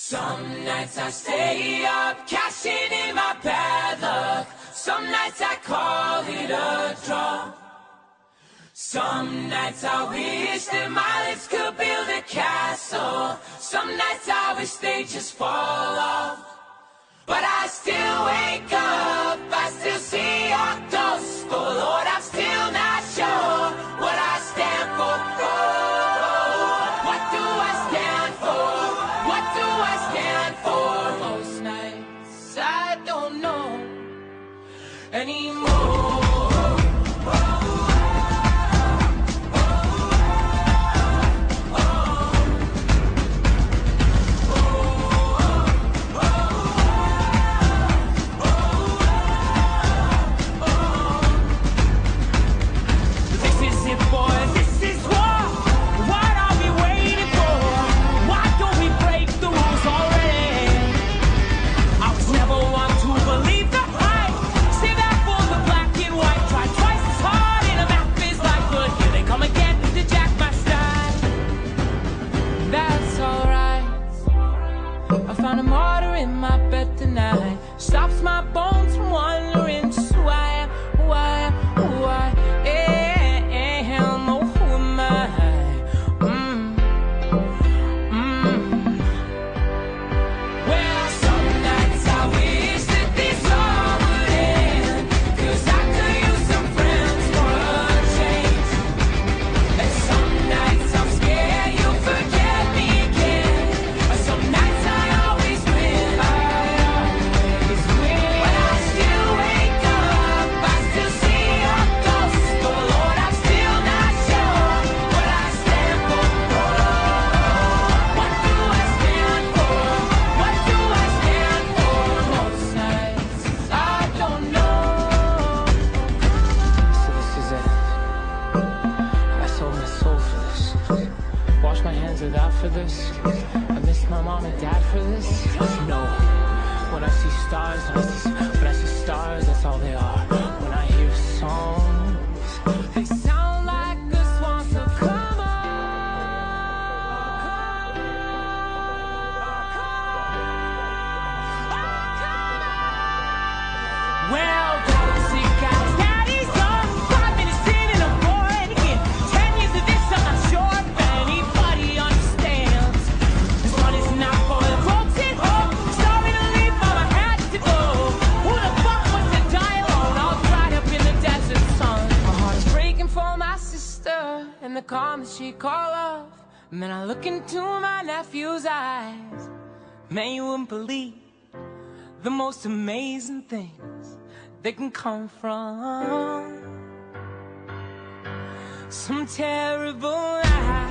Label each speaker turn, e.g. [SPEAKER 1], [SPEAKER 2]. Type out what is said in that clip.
[SPEAKER 1] Some nights I stay up, cashing in my bad luck. Some nights I call it a draw. Some nights I wish that my lips could build a castle. Some nights I wish they just fall off. But I still wake up, I still see your ghost. Oh Lord, I'm still not sure what I stand for. Oh, what do I stand for? What do I stand for? Most nights I don't know anymore. Found a martyr in my bed tonight. Stops my bones from wandering. Just who I am, who I am, who I am. Oh, who am I? Well, some nights I wish that this all would end, 'cause I could use some friends for a change. And some nights I'm scared you'll forget me again. Some nights I out for this. I miss my mom and dad for this. No, when I see stars, when I see stars, that's all they are. When I hear songs, they sound like a swan, so come on. Well, see guys, daddy's gone. 5 minutes in and I'm bored again. 10 years of this, I'm not sure if anybody understands. This one is not for the folks at home. Sorry to leave, mama had to go. Who the fuck wants to die alone, all dried up in the desert sun? My heart is breaking for my sister and the calm that she call off. And then I look into my nephew's eyes. Man, you wouldn't believe the most amazing things they can come from some terrible night.